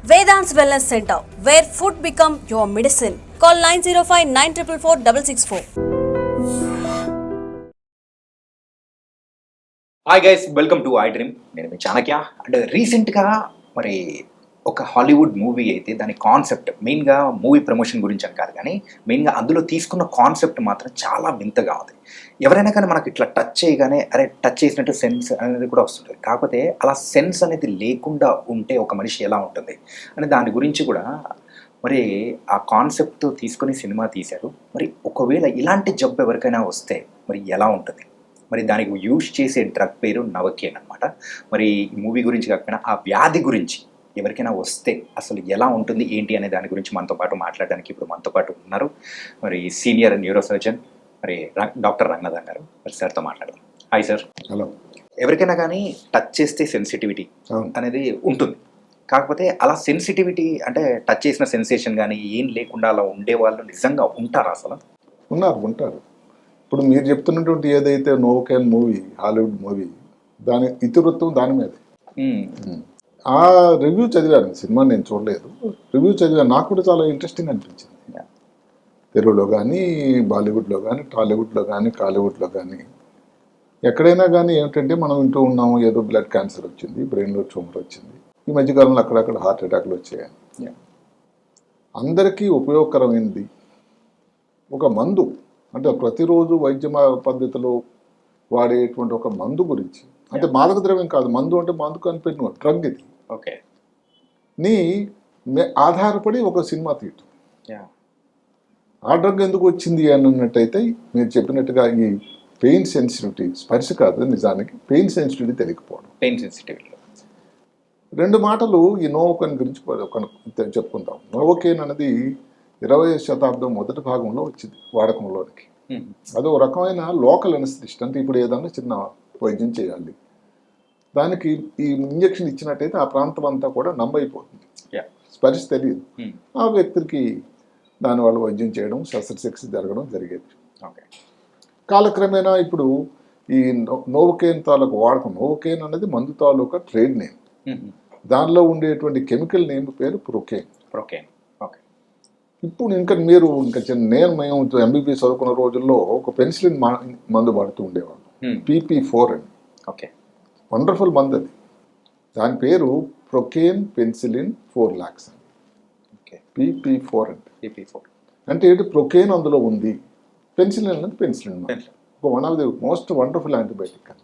Vedant's Wellness Center, where food become your medicine. Call 905-944-664. Hi guys, welcome to I dream. నేను మీ Chanakya. And రీసెంట్గా మరి ఒక Hollywood movie అయితే దాని కాన్సెప్ట్ మెయిన్గా మూవీ ప్రమోషన్ గురించి అని కాదు, కానీ మెయిన్గా అందులో తీసుకున్న కాన్సెప్ట్ మాత్రం చాలా వింతగా ఉంది. ఎవరైనా కానీ మనకు ఇట్లా టచ్ చేయగానే అరే టచ్ చేసినట్టు సెన్స్ అనేది కూడా వస్తుంటుంది. కాకపోతే అలా సెన్స్ అనేది లేకుండా ఉంటే ఒక మనిషి ఎలా ఉంటుంది అని దాని గురించి కూడా మరి ఆ కాన్సెప్ట్ తీసుకొని సినిమా తీశారు. మరి ఒకవేళ ఇలాంటి జబ్బు ఎవరికైనా వస్తే మరి ఎలా ఉంటుంది, మరి దానికి యూజ్ చేసే డ్రగ్ పేరు నవకేన్ అనమాట. మరి ఈ మూవీ గురించి కాకపోయినా ఆ వ్యాధి గురించి ఎవరికైనా వస్తే అసలు ఎలా ఉంటుంది ఏంటి అనే దాని గురించి మనతో పాటు మాట్లాడడానికి ఇప్పుడు మనతో పాటు ఉన్నారు మరి సీనియర్ న్యూరో సర్జన్ మరి డాక్టర్ రంగనాథన్ గారు. మరి సార్తో మాట్లాడదాం. Hi sir. హలో. ఎవరికైనా కానీ టచ్ చేస్తే సెన్సిటివిటీ అనేది ఉంటుంది. కాకపోతే అలా సెన్సిటివిటీ అంటే టచ్ చేసిన సెన్సేషన్ కానీ ఏం లేకుండా అలా ఉండేవాళ్ళు నిజంగా ఉంటారా అసలు? ఉంటారు. ఇప్పుడు మీరు చెప్తున్నటువంటి ఏదైతే నోవకేన్ మూవీ, హాలీవుడ్ మూవీ, దాని ఇతివృత్తం దాని మీదే. ఆ రివ్యూ చదివాను, సినిమా నేను చూడలేదు, రివ్యూ చదివాను. నాకు కూడా చాలా ఇంట్రెస్టింగ్ అనిపించింది. తెలుగులో కానీ, బాలీవుడ్లో కానీ, టాలీవుడ్లో కానీ, కాలీవుడ్లో కానీ, ఎక్కడైనా కానీ ఏమిటంటే మనం వింటూ ఉన్నాము ఏదో బ్లడ్ క్యాన్సర్ వచ్చింది, బ్రెయిన్లో ట్యూమర్ వచ్చింది, ఈ మధ్యకాలంలో అక్కడక్కడ హార్ట్ అటాక్లు వచ్చాయని. అందరికీ ఉపయోగకరమైనది ఒక మందు, అంటే ప్రతిరోజు వైద్య పద్ధతిలో వాడేటువంటి ఒక మందు గురించి, అంటే మాదక ద్రవ్యం కాదు, మందు అంటే మందు కనిపెట్టిన డ్రగ్ ఇది. ఓకే. నీ ఆధారపడి ఒక సినిమా తీయటం. ఆ డ్రగ్ ఎందుకు వచ్చింది అని అన్నట్టయితే మీరు చెప్పినట్టుగా ఈ పెయిన్ సెన్సిటివిటీ, స్పర్శ కాదు నిజానికి పెయిన్ సెన్సిటివిటీ తెలియకపోవడం. Pain sensitivity. రెండు మాటలు ఈ నోవోకేన్ గురించి చెప్పుకుందాం. నోవోకేన్ అనేది 20వ శతాబ్దం మొదటి భాగంలో వచ్చింది వాడకంలోనికి. అది ఒక రకమైన లోకల్ ఎనస్థిస్ట్, అంటే ఇప్పుడు ఏదన్నా చిన్న వైద్యం చేయాలి, దానికి ఈ ఇంజక్షన్ ఇచ్చినట్టయితే ఆ ప్రాంతం అంతా కూడా నంబైపోతుంది, స్పర్శ తెలియదు. ఆ వ్యక్తికి దానివల్ల వైద్యం చేయడం, శస్త్రచికిత్స జరగడం జరిగేది. కాలక్రమేణా ఇప్పుడు ఈ నోవోకేన్ తాలూకు వాడకం, నోవోకేన్ అనేది మందు తాలూకా ట్రేడ్ నేమ్. దానిలో ఉండేటువంటి కెమికల్ నేమ్ పేరు ప్రొకేన్. ఇప్పుడు మీరు మేము ఎంబీబీఎస్ చదువుకున్న రోజుల్లో ఒక పెన్సిలిన్ మందు వాడుతూ ఉండేవాళ్ళు, PP4 అని. ఓకే. వండర్ఫుల్ మందు అది. దాని పేరు ప్రొకేన్ పెన్సిలిన్ 4 lakhs అని. PP4 అంటే ఏంటి? ప్రొకేన్ అందులో ఉంది, పెన్సిలిన్ అనేది పెన్సిలిన్ ఒక one of the most wonderful antibiotic అని.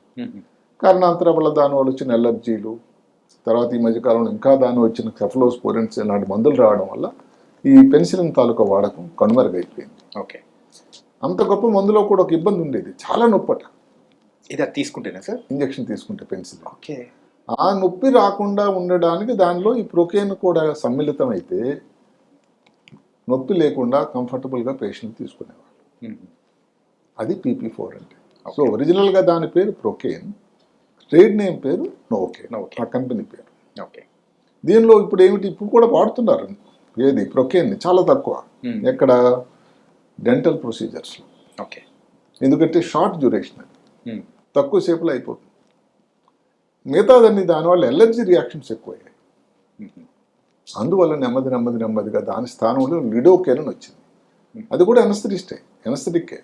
కారణాంతరం వల్ల దానివల్ల వచ్చిన ఎలర్జీలు, తర్వాత ఈ మధ్యకాలంలో ఇంకా దాని వచ్చిన సెఫలోస్పోరిన్స్ ఇలాంటి మందులు రావడం వల్ల ఈ పెన్సిలిన్ తాలూకా వాడకం కనుమరుగైపోయింది. ఓకే. అంత గొప్ప మందులో కూడా ఒక ఇబ్బంది ఉండేది, చాలా నొప్పట. ఇది తీసుకుంటేనే సార్ ఇంజక్షన్ తీసుకుంటే పెన్సిలిన్. ఓకే. ఆ నొప్పి రాకుండా ఉండడానికి దానిలో ఈ ప్రొకేన్ కూడా సమ్మిళితం అయితే నొప్పి లేకుండా కంఫర్టబుల్గా పేషెంట్ తీసుకునేవాళ్ళు. అది PP4 అంటే. సో ఒరిజినల్గా దాని పేరు ప్రొకేన్, ట్రేడ్ నేమ్ పేరు నోవోకేన్, ఆ కంపెనీ పేరు. ఓకే. దీనిలో ఇప్పుడు ఏమిటి, ఇప్పుడు కూడా వాడుతున్నారు ఏది ప్రొకేన్ని, చాలా తక్కువ. ఎక్కడ? డెంటల్ ప్రొసీజర్స్లో. ఓకే. ఎందుకంటే షార్ట్ డ్యూరేషన్ అది, తక్కువ సేపులో అయిపోతుంది. మిగతాదన్నీ దానివల్ల ఎలర్జీ రియాక్షన్స్ ఎక్కువయ్యాయి. అందువల్ల నెమ్మదిగా దాని స్థానంలో లిడోకేన్ అని వచ్చింది. అది కూడా ఎనస్థెటిక్కే.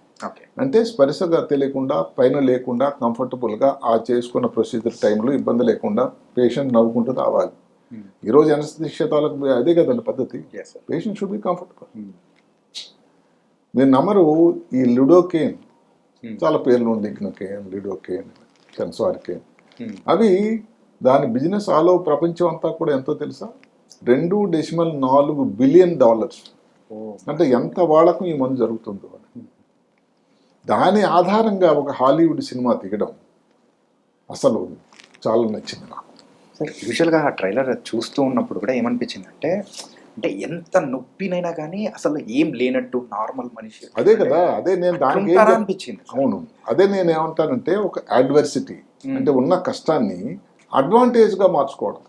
అంటే స్పర్శగా తెలియకుండా, పైన లేకుండా, కంఫర్టబుల్గా ఆ చేసుకున్న ప్రొసీజర్ టైంలో ఇబ్బంది లేకుండా పేషెంట్ నవ్వుకుంటూ రావాలి. ఈరోజు ఎనస్థెటిషియాలకు అదే కదండి పద్ధతి. Patient should be comfortable. మీరు నమ్మరు, ఈ లిడోకేన్ చాలా పేర్లు ఉంది, లిగ్నోకేన్, లిడోకేన్, సెన్సార్కేన్. అవి దాని బిజినెస్ ఆల్ ఓవర్ ప్రపంచం అంతా కూడా ఎంతో తెలుసా? $2.4 బిలియన్. అంటే ఎంత వాడకం ఈ మందు జరుగుతుందో అని. దాని ఆధారంగా ఒక హాలీవుడ్ సినిమా తీయడం అసలు చాలా నచ్చింది నాకు. సార్ యూజువల్గా ఆ ట్రైలర్ చూస్తూ ఉన్నప్పుడు కూడా ఏమనిపించిందంటే, అంటే ఎంత నొప్పినైనా కానీ అసలు ఏం లేనట్టు నార్మల్ మనిషి. అదే కదా, అదే నేను దానికి అనిపించింది. అవును, అదే నేను ఏమంటానంటే ఒక అడ్వర్సిటీ అంటే ఉన్న కష్టాన్ని అడ్వాంటేజ్గా మార్చుకోవడం.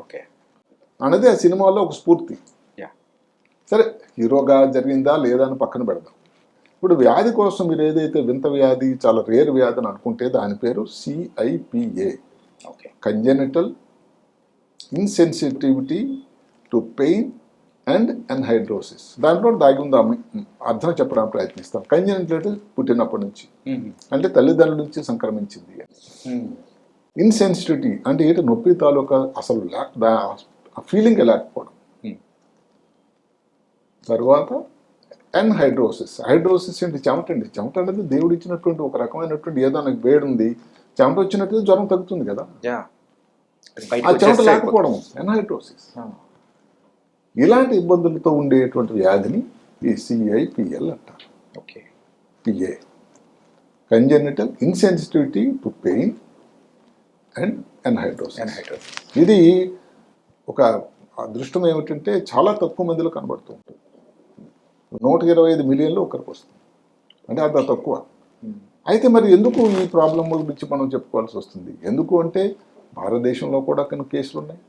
ఓకే. అనేది ఆ సినిమాలో ఒక స్ఫూర్తి. సరే, హీరోగా జరిగిందా లేదా అని పక్కన పెడదాం. ఇప్పుడు వ్యాధి కోసం మీరు ఏదైతే వింత వ్యాధి, చాలా రేర్ వ్యాధి అని అనుకుంటే దాని పేరు CIPA, congenital insensitivity to to pain and anhidrosis. దాంట్లో దాగి ఉందా అర్థం చెప్పడానికి ప్రయత్నిస్తాం. కంజెనిటల్ పుట్టినప్పటి నుంచి, అంటే తల్లిదండ్రుల నుంచి సంక్రమించింది. ఇన్సెన్సిటివిటీ అంటే ఏంటి, నొప్పి తాలూకా అసలు ఫీలింగ్ లేకపోవడం. తర్వాత ఎన్హైడ్రోసిస్. హైడ్రోసిస్ అంటే చెమట అండి. చెమట అనేది దేవుడు ఇచ్చినటువంటి ఒక రకమైనటువంటి ఏదో నాకు వేడి ఉంది, చెమట వచ్చినట్టు జ్వరం తగ్గుతుంది కదా, ఆ చెమట లేకపోవడం ఎన్హైడ్రోసిస్. ఇలాంటి ఇబ్బందులతో ఉండేటువంటి వ్యాధిని ఈ CIPL అంటారు. Okay. PA congenital insensitivity to pain and anhidrosis. ఇది ఒక అదృష్టం ఏమిటంటే చాలా తక్కువ మందిలో కనబడుతూ ఉంటుంది. 125 మిలియన్లు ఒకరికి వస్తుంది, అంటే అంత తక్కువ. అయితే మరి ఎందుకు ఈ ప్రాబ్లం గురించి మనం చెప్పుకోవాల్సి వస్తుంది? ఎందుకు అంటే భారతదేశంలో కూడా కొన్ని కేసులు ఉన్నాయి,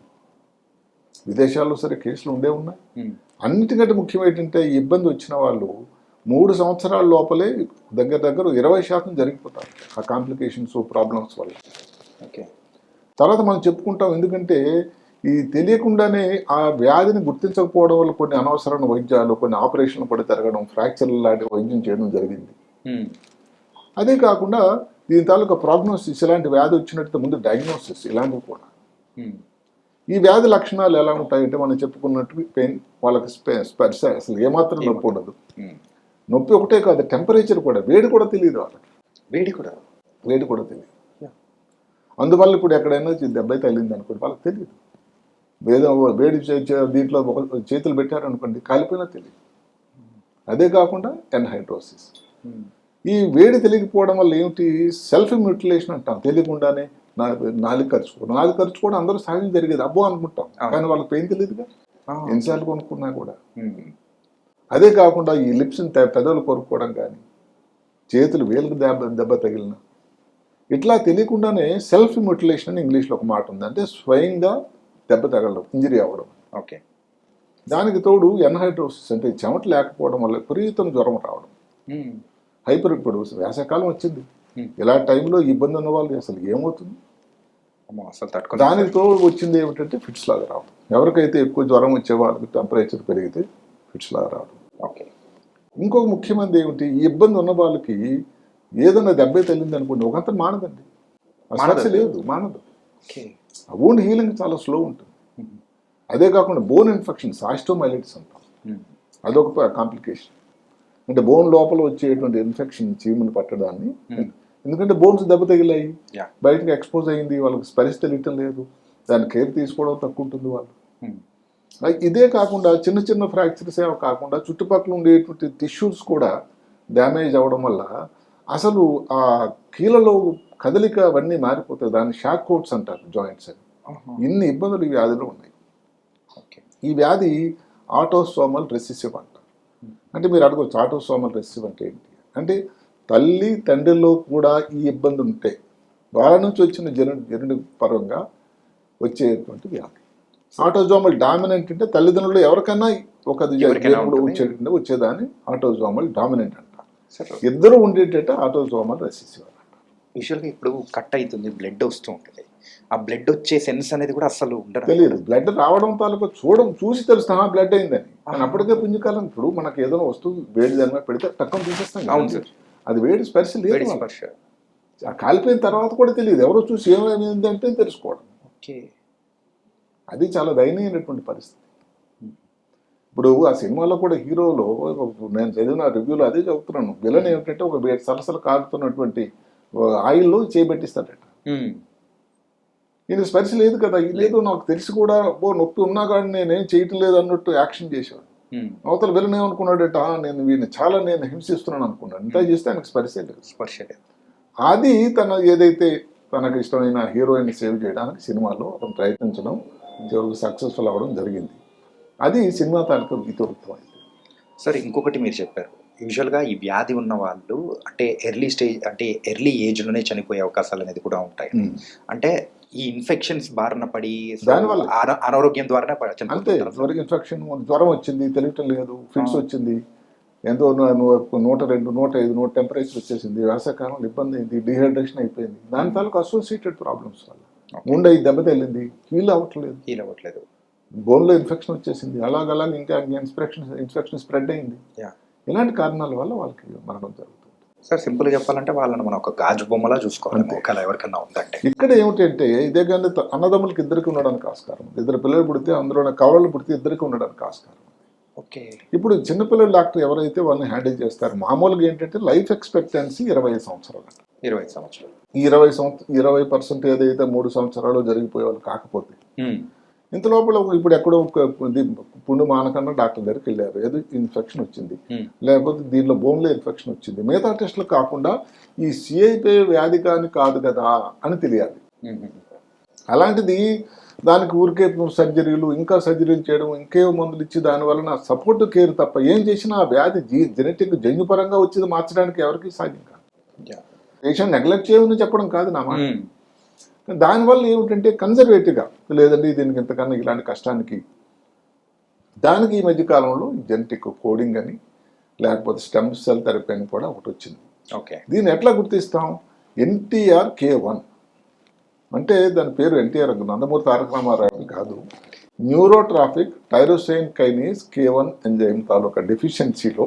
విదేశాల్లో సరే కేసులు ఉన్నాయి. అన్నిటికంటే ముఖ్యం ఏంటంటే ఈ ఇబ్బంది వచ్చిన వాళ్ళు 3 సంవత్సరాల లోపలే దగ్గర 20% జరిగిపోతారు ఆ కాంప్లికేషన్స్ ప్రాబ్లమ్స్ వల్ల. ఓకే. తర్వాత మనం చెప్పుకుంటాం, ఎందుకంటే ఈ తెలియకుండానే ఆ వ్యాధిని గుర్తించకపోవడం వల్ల కొన్ని అనవసరమైన వైద్యాలు, కొన్ని ఆపరేషన్లు పడి తిరగడం, ఫ్రాక్చర్లు లాంటి వైద్యం చేయడం జరిగింది. అదే కాకుండా దీని తాలూకా ప్రోగ్నోసిస్, ఇలాంటి వ్యాధి వచ్చినట్టు ముందు డయాగ్నోసిస్, ఇలాంటివి కూడా. ఈ వ్యాధి లక్షణాలు ఎలా ఉంటాయంటే మనం చెప్పుకున్నట్టు పెయిన్, వాళ్ళకి స్పర్శ అసలు ఏమాత్రం నొప్పి ఉండదు. నొప్పి ఒకటే కాదు, టెంపరేచర్ కూడా, వేడి కూడా తెలియదు వాళ్ళకి. వేడి కూడా తెలియదు. అందువల్ల ఇప్పుడు ఎక్కడైనా దెబ్బ తగిలింది అనుకోండి, వాళ్ళకి తెలియదు. వేడి దీంట్లో చేతులు పెట్టారనుకోండి, కాలిపోయినా తెలియదు. అదే కాకుండా ఎన్హైడ్రోసిస్. ఈ వేడి తెలియకపోవడం వల్ల ఏమిటి, సెల్ఫ్ మ్యూటిలేషన్ అంటాం. తెలియకుండానే నాలుగు ఖర్చుకోవడం అందరూ సహజం జరిగేది, అబ్బో అనుకుంటాం. కానీ వాళ్ళకి పెయిన్ తెలియదుగా, ఎన్నిసార్లు కొనుక్కున్నా కూడా. అదే కాకుండా ఈ లిప్స్ని పెదవులు కొరుక్కోవడం కానీ, చేతులు వేలకు దెబ్బ తగిలిన, ఇట్లా తెలియకుండానే సెల్ఫ్ మ్యూటిలేషన్ అని ఇంగ్లీష్లో ఒక మాట ఉంది, అంటే స్వయంగా దెబ్బ తగలడం, ఇంజరీ అవ్వడం. ఓకే. దానికి తోడు ఎన్హైడ్రోసిస్ అంటే చెమట లేకపోవడం వల్ల విపరీతం జ్వరం రావడం. ఇప్పుడు వేసవికాలం వచ్చింది, ఇలా టైంలో ఇబ్బంది ఉన్న వాళ్ళు అసలు ఏమవుతుంది, దానికి తోడు వచ్చింది ఏమిటంటే ఫిట్స్ లాగా రావడం. ఎవరికైతే ఎక్కువ జ్వరం వచ్చే వాళ్ళకి టెంపరేచర్ పెరిగితే ఫిట్స్ లాగా రావడం. ఓకే. ఇంకొక ముఖ్యమైనది ఏమిటి, ఈ ఇబ్బంది ఉన్న వాళ్ళకి ఏదైనా దెబ్బ తగిలింది అనుకోండి, ఒకంత మానదండి, సమస్య లేదు, మానదు. ఆ వూండ్ హీలింగ్ చాలా స్లో ఉంటుంది. అదే కాకుండా బోన్ ఇన్ఫెక్షన్స్, ఆస్టోమైలిటిస్ అంటాం, అదొక కాంప్లికేషన్. అంటే బోన్ లోపల వచ్చేటువంటి ఇన్ఫెక్షన్ చీముని పట్టడాన్ని, ఎందుకంటే బోన్స్ దెబ్బ తగిలాయి, బయటకు ఎక్స్పోజ్ అయ్యింది, వాళ్ళకి స్పర్శ తెలియటం లేదు, దాని కేర్ తీసుకోవడం తక్కువ ఉంటుంది వాళ్ళు. ఇదే కాకుండా చిన్న చిన్న ఫ్రాక్చర్స్ ఏమో కాకుండా చుట్టుపక్కల ఉండేటువంటి టిష్యూస్ కూడా డ్యామేజ్ అవ్వడం వల్ల అసలు ఆ కీళ్ళలో కదలిక అవన్నీ మారిపోతాయి. దాన్ని షాక్ కోట్స్ అంటారు, జాయింట్స్ అని. ఇన్ని ఇబ్బందులు ఈ వ్యాధిలో ఉన్నాయి. ఈ వ్యాధి ఆటోసోమల్ రెసిసివ్ అంటారు. అంటే మీరు అడగవచ్చు, ఆటోసోమల్ రెసిసివ్ అంటే ఏంటి అంటే, తల్లి తండ్రిలో కూడా ఈ ఇబ్బంది ఉంటే వాళ్ళ నుంచి వచ్చిన జనుడి పరంగా వచ్చేటువంటి వ్యాధి. ఆటోజోమల్ డామినెంట్ అంటే తల్లిదండ్రులు ఎవరికైనా ఒక వచ్చేదాన్ని ఆటోజోమల్ డామినెంట్ అంటారు. ఇద్దరు ఉండేటట్టు ఆటోజోమల్ రెసిసివ్ అంటారు. యూజువల్గా ఇప్పుడు కట్ అవుతుంది, బ్లడ్ వస్తూ ఉంటుంది, ఆ బ్లడ్ వచ్చే సెన్స్ అనేది కూడా అసలు ఉండదు, తెలియదు. బ్లడ్ రావడం తాలూకా చూసి తెలుస్తాం బ్లడ్ అయిందని. కానీ అప్పటికే పుంజకాలం ఇప్పుడు మనకి ఏదైనా వస్తువు వేడి దాని పెడితే టక్కన చూసేస్తాం. అవును సార్, అది వేడి స్పర్శ లేదు. ఆ కాలిపోయిన తర్వాత కూడా తెలియదు, ఎవరో చూసి ఏమైంది అంటే తెలుసుకోవడం. ఓకే. అది చాలా దయనీయమైనటువంటి పరిస్థితి. ఇప్పుడు ఆ సినిమాలో కూడా హీరోలో నేను చదివిన రివ్యూలో అదే చదువుతున్నాను, విలన్ ఏమిటంటే ఒక సలసలు కారుతున్నటువంటి ఆయిల్లో చేయబెట్టిస్తాడట. ఇది స్పర్శ లేదు కదా, లేదు నాకు తెలిసి కూడా నొప్పి ఉన్నా కానీ నేనేం చేయటం లేదు అన్నట్టు యాక్షన్ చేశాడు. అవతల విలన్ ఏమనుకున్నాడట, నేను హింసిస్తున్నాను అనుకున్నాడు. ఇంత చేస్తే ఆయనకు స్పర్శ లేదు. అది ఏదైతే తనకు ఇష్టమైన హీరోయిన్ సేవ్ చేయడానికి సినిమాలో అతను ప్రయత్నించడం, చివరికి సక్సెస్ఫుల్ అవ్వడం జరిగింది. అది సినిమా తాలూకా ఇతివృత్తం అయింది. సార్, ఇంకొకటి మీరు చెప్పారు, యూజువల్గా ఈ వ్యాధి ఉన్న వాళ్ళు అంటే ఎర్లీ ఏజ్లోనే చనిపోయే అవకాశాలు అనేది కూడా ఉంటాయి. అంటే ఈ ఇన్ఫెక్షన్స్ బారిన పడి దానివల్ల అనారోగ్యం ద్వారా అంతే. ఇన్ఫెక్షన్, జ్వరం వచ్చింది, తెలియటం లేదు, ఫిట్స్ వచ్చింది, ఎంతో 102, 105 టెంపరేచర్ వచ్చేసింది, వేసవికాలంలో ఇబ్బంది అయింది, డిహైడ్రేషన్ అయిపోయింది. దాని తాలూకు అసోసియేటెడ్ ప్రాబ్లమ్స్ వల్ల గుండె దెబ్బ తగిలింది, హీల్ అవ్వట్లేదు. బోన్లో ఇన్ఫెక్షన్ వచ్చేసింది, అలాగ ఇంకా ఇన్ఫెక్షన్ స్ప్రెడ్ అయింది. Yeah. ఇలాంటి కారణాల వల్ల వాళ్ళకి మరణం జరుగుతుంది. సార్ సింపుల్ చెప్పాలంటే వాళ్ళని మనం ఒక గాజు బొమ్మలా చూసుకోవాలి అంతే. ఒకవేళ ఎవరికన్నా ఉందంటే. ఇక్కడ ఏమిటంటే ఇదే కానీ అన్నదమ్ములకి ఇద్దరికి ఉండడానికి ఆస్కారం ఉంది. ఇద్దరు పిల్లలు పుడితే అందులో కవలలు పుడితే ఇద్దరికి ఉండడానికి ఆస్కారం ఉంది. ఓకే. ఇప్పుడు చిన్నపిల్లల డాక్టర్ ఎవరైతే వాళ్ళని హ్యాండిల్ చేస్తారు, మామూలుగా ఏంటంటే లైఫ్ ఎక్స్పెక్టెన్సీ 25 సంవత్సరాలు. 20 సంవత్సరాలు. ఈ 20% ఏదైతే 3 సంవత్సరాలు జరిగిపోయే వాళ్ళు కాకపోతే ఇంత లోపల ఇప్పుడు ఎక్కడో పుండు మానకన్నా డాక్టర్ దగ్గరికి వెళ్ళారు, ఏదో ఇన్ఫెక్షన్ వచ్చింది, లేకపోతే దీనిలో బోన్లో ఇన్ఫెక్షన్ వచ్చింది, మిగతా టెస్టులు కాకుండా ఈ సిఐపి వ్యాధి కానీ కాదు కదా అని తెలియాలి. అలాంటిది దానికి ఊరికే సర్జరీలు ఇంకా సర్జరీలు చేయడం, ఇంకేమో మందులు ఇచ్చి దానివలన సపోర్ట్ కేర్ తప్ప ఏం చేసినా ఆ వ్యాధి జెనెటిక్ జన్యుపరంగా వచ్చేది మార్చడానికి ఎవరికి సాధ్యం కాదు. పేషెంట్ నెగ్లెక్ట్ చేయమని చెప్పడం కాదు నా మాట. దానివల్ల ఏమిటంటే కన్జర్వేటివ్గా లేదండి దీనికి ఇంతకన్నా ఇలాంటి కష్టానికి దానికి ఈ మధ్యకాలంలో జెనెటిక్ కోడింగ్ అని లేకపోతే స్టెమ్ సెల్ థెరపీ అని కూడా ఒకటి వచ్చింది. ఓకే. దీన్ని ఎట్లా గుర్తిస్తాం? NTRK1 అంటే దాని పేరు ఎన్టీఆర్ నందమూరి తారక రామారావు కాదు, న్యూరోట్రాఫిక్ టైరోసైన్ కైనేస్ K1 ఎంజైమ్ తాలూకా డెఫిషియన్సీలో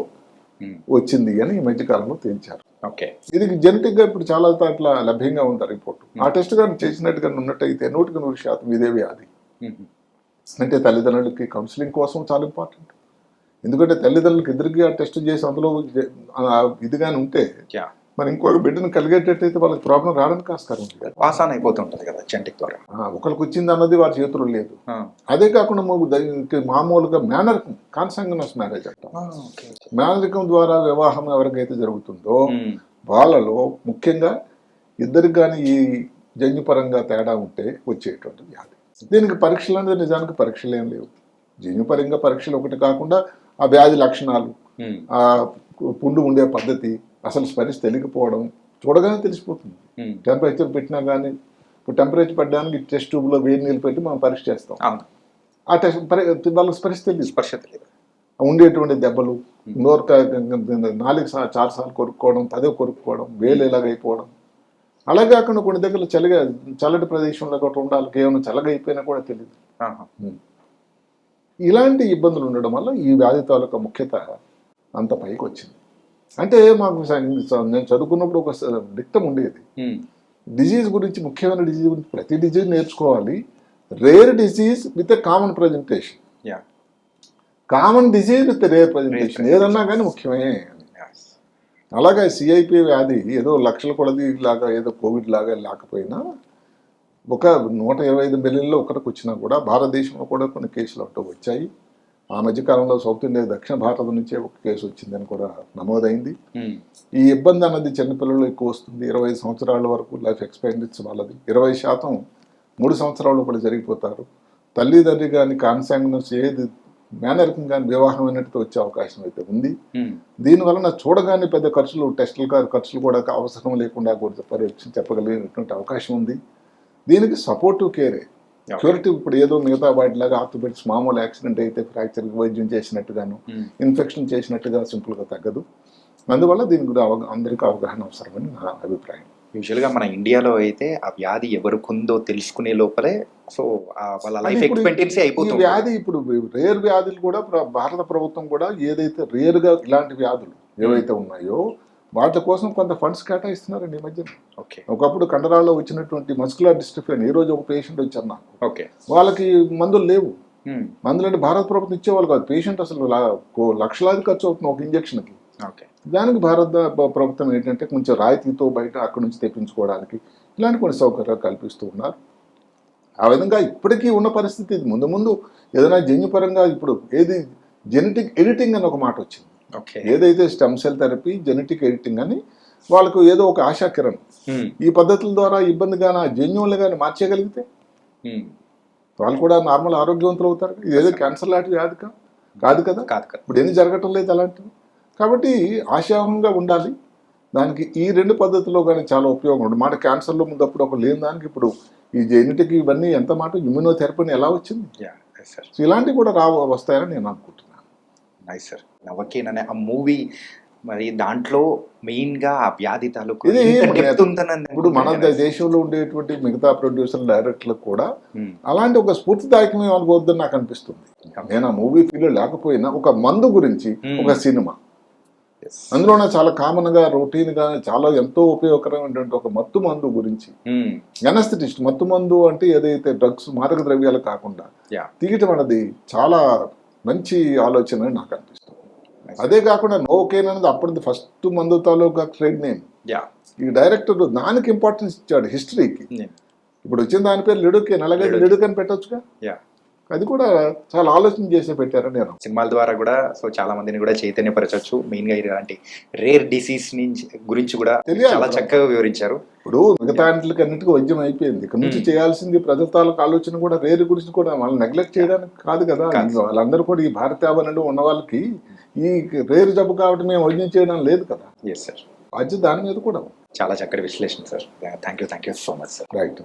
వచ్చింది అని ఈ మధ్యకాలంలో తేల్చారు. ఓకే. ఇది జెనెటిక్ గా ఇప్పుడు చాలా దాంట్లో లభ్యంగా ఉంది రిపోర్ట్. ఆ టెస్ట్ కానీ చేసినట్టుగా ఉన్నట్టయితే 100% ఇదే వ్యాధి. అంటే తల్లిదండ్రులకి కౌన్సిలింగ్ కోసం చాలా ఇంపార్టెంట్. ఎందుకంటే తల్లిదండ్రులకి ఇద్దరికి ఆ టెస్ట్ చేసి అందులో ఇది కానీ ఉంటే మరి ఇంకొక బిడ్డను కలిగేటట్టయితే వాళ్ళకి ప్రాబ్లం రావడానికి ఆస్కారం ఉంది. పాస్ ఆన్ అయిపోతుంటది కదా జెనెటిక్ ద్వారా. ఒకరికి వచ్చింది అన్నది వారి చేతుల్లో లేదు. అదే కాకుండా మామూలుగా మేనరికం కాన్సాంగునస్ మ్యారేజ్ అంటాం. మేనరికం ద్వారా వివాహం ఎవరికైతే జరుగుతుందో వాళ్ళలో ముఖ్యంగా ఇద్దరికి కానీ ఈ జన్యుపరంగా తేడా ఉంటే వచ్చేటువంటి వ్యాధి. దీనికి పరీక్షలు అనేది నిజానికి పరీక్షలు ఏం లేవు. జన్యుపరంగా పరీక్షలు ఒకటి కాకుండా ఆ వ్యాధి లక్షణాలు, ఆ పుండు ఉండే పద్ధతి, అసలు స్పరిశ తెలియకపోవడం చూడగానే తెలిసిపోతుంది. టెంపరేచర్ పెట్టినా కానీ ఇప్పుడు టెంపరేచర్ పెట్టడానికి టెస్ట్ ట్యూబ్లో వేడి నీళ్ళు పెట్టి మనం పరీక్ష చేస్తాం. ఆ టెస్ట్ వాళ్ళకి స్పరిశ తెలియదు. ఉండేటువంటి దెబ్బలు, నోరు నాలుగు చాలాసార్లు కొరుక్కోవడం, 10 కొరుక్కోవడం, వేలు ఎలాగైపోవడం, అలాగే కాకుండా కొన్ని దగ్గర చల్లటి ప్రదేశంలో కూడా ఉండాలి, కేవలం చల్లగా అయిపోయినా కూడా తెలియదు. ఇలాంటి ఇబ్బందులు ఉండడం వల్ల ఈ వ్యాధి తాలూకా ముఖ్యత అంత పైకి వచ్చింది. అంటే మాకు నేను చదువుకున్నప్పుడు ఒక డిక్టం ఉండేది, డిజీజ్ గురించి, ముఖ్యమైన డిజీజ్ గురించి ప్రతి డిజీజ్ నేర్చుకోవాలి, rare disease with a common presentation, common disease with rare presentation, ఏదన్నా కానీ ముఖ్యమే. అలాగే సిఐపి వ్యాధి ఏదో లక్షల కొలది లాగా ఏదో కోవిడ్ లాగా లేకపోయినా ఒక 125 మిలియన్లో ఒకరికి వచ్చినా కూడా భారతదేశంలో కూడా కొన్ని కేసులు అంటూ వచ్చాయి. ఆ మధ్యకాలంలో సౌత్ ఇండియా దక్షిణ భారతం నుంచే ఒక కేసు వచ్చిందని కూడా నమోదైంది. ఈ ఇబ్బంది అన్నది చిన్నపిల్లలు ఎక్కువ వస్తుంది. 25 సంవత్సరాల వరకు లైఫ్ ఎక్స్పెక్టెన్సీ వాళ్ళది 20% 3 సంవత్సరాలు కూడా జరిగిపోతారు. తల్లిదండ్రి కానీ కాన్సాంగునస్ ఏది మేనరికం కానీ వివాహం అయినట్టు వచ్చే అవకాశం అయితే ఉంది. దీనివలన చూడగానే పెద్ద ఖర్చులు, టెస్టులు ఖర్చులు కూడా అవసరం లేకుండా కూడా పరీక్ష చెప్పగలిగినటువంటి అవకాశం ఉంది. దీనికి సపోర్టివ్ కేరే క్యూరిటివ్. ఇప్పుడు ఏదో మిగతా వాటిలాగా ఆర్థోపెడిక్స్ మామూలు యాక్సిడెంట్ అయితే ఫ్రాక్చర్ వైద్యం చేసినట్టుగాను, ఇన్ఫెక్షన్ చేసినట్టుగా సింపుల్గా తగ్గదు. అందువల్ల దీని గురించి అందరికీ అవగాహన అవసరమని నా అభిప్రాయం. యూజువల్గా మన ఇండియాలో అయితే ఆ వ్యాధి ఎవరికుందో తెలుసుకునే లోపలే సో వాళ్ళ లైఫ్ ఎక్స్పెక్టెన్సీ అయిపోతుంది. వ్యాధి ఇప్పుడు రేర్ వ్యాధులు కూడా భారత ప్రభుత్వం కూడా ఏదైతే రేర్గా ఇలాంటి వ్యాధులు ఏవైతే ఉన్నాయో వాటి కోసం కొంత ఫండ్స్ కేటాయిస్తున్నారండి ఈ మధ్యన. ఒకప్పుడు కండరాల్లో వచ్చినటువంటి మస్కులర్ డిస్ట్రఫీ అని ఈ రోజు ఒక పేషెంట్ వచ్చారు నాకు, వాళ్ళకి మందులు లేవు. మందులు అంటే భారత ప్రభుత్వం ఇచ్చేవాళ్ళు కాదు, పేషెంట్ అసలు లక్షలాది ఖర్చు అవుతుంది ఒక ఇంజక్షన్కి. దానికి భారత ప్రభుత్వం ఏంటంటే కొంచెం రాయితీతో బయట అక్కడి నుంచి తెప్పించుకోవడానికి ఇలాంటి కొన్ని సౌకర్యాలు కల్పిస్తూ ఉన్నారు. ఆ విధంగా ఇప్పటికీ ఉన్న పరిస్థితి ఇది. ముందు ముందు ఏదైనా జన్యుపరంగా ఇప్పుడు ఏది జెనెటిక్ ఎడిటింగ్ అని ఒక మాట వచ్చింది. ఏదైతే stem cell therapy, genetic editing అని వాళ్ళకు ఏదో ఒక ఆశాకిరణం. ఈ పద్ధతుల ద్వారా ఇబ్బందిగా జన్యువులు కానీ మార్చేయగలిగితే వాళ్ళు కూడా నార్మల్ ఆరోగ్యవంతులు అవుతారు. ఇదేదో క్యాన్సర్ లాంటి వ్యాధి కాదు కదా, ఇప్పుడు ఏమి జరగటం లేదు అలాంటివి. కాబట్టి ఆశావంగా ఉండాలి. దానికి ఈ 2 పద్ధతుల్లో కానీ చాలా ఉపయోగం ఉంటుంది. మాట క్యాన్సర్లో ముందప్పుడు ఒక లేని దానికి ఇప్పుడు ఈ జెనెటిక్ ఇవన్నీ ఎంత మాట ఇమ్యూనోథెరపీని ఎలా వచ్చింది, ఇలాంటివి కూడా వస్తాయని నేను అనుకుంటున్నాను. Nice sir. నవకీన్ అనే ఆ మూవీ మరి దాంట్లో మెయిన్ గా ఆ వ్యాధి తాలూకు ఇది ఎంత ఇప్పుడు depth ఉందన్నది ఇప్పుడు మన దేశంలో ఉండేటువంటి మిగతా ప్రొడ్యూసర్ డైరెక్టర్లకు కూడా అలాంటి ఒక స్ఫూర్తిదాయకమే అనుకోవద్దని నాకు అనిపిస్తుంది. నేను ఆ మూవీ ఫీల్డ్ లేకపోయినా ఒక మందు గురించి ఒక సినిమా, అందులోనే చాలా కామన్ గా రొటీన్ గా చాలా ఎంతో ఉపయోగకరమైనటువంటి ఒక మత్తు మందు గురించి, ఎనస్థెటిస్ట్ మత్తు మందు అంటే ఏదైతే డ్రగ్స్ మాదక ద్రవ్యాలు కాకుండా తీయటం అనేది చాలా మంచి ఆలోచన అని నాకు అనిపిస్తుంది. అదే కాకుండా నోకేన్ అనేది అప్పటిది ఫస్ట్ మందు తాలూకా ట్రేడ్ నేమ్. ఈ డైరెక్టర్ దానికి ఇంపార్టెన్స్ ఇచ్చాడు హిస్టరీకి. ఇప్పుడు వచ్చిన దాని పేరు లిడుకేన్, అలాగే లిడుకేన్ పెట్టొచ్చుగా. అది కూడా చాలా ఆలోచన చేసే పెట్టారని నేను సినిమాల ద్వారా కూడా సో చాలా మందిని కూడా చైతన్యపరచవచ్చు. మెయిన్ గా ఇలాంటి రేర్ డిసీజ్ గురించి కూడా చాలా చక్కగా వివరించారు. ఇప్పుడు మిగతా అన్నిటికీ వైద్యం అయిపోయింది, ఇక్కడ నుంచి చేయాల్సింది ప్రజల తాలూకు ఆలోచన కూడా రేర్ గురించి కూడా వాళ్ళు నెగ్లెక్ట్ చేయడానికి కాదు కదా. వాళ్ళందరూ కూడా ఈ భారతావరణలో ఉన్న వాళ్ళకి ఈ రేరు జబ్బు కాబట్టి మేము వైద్యం చేయడం లేదు కదా. ఎస్ సార్, బాధ్యత దాని మీద కూడా. చాలా చక్కటి విశ్లేషణ sir. Thank you so much sir. Right.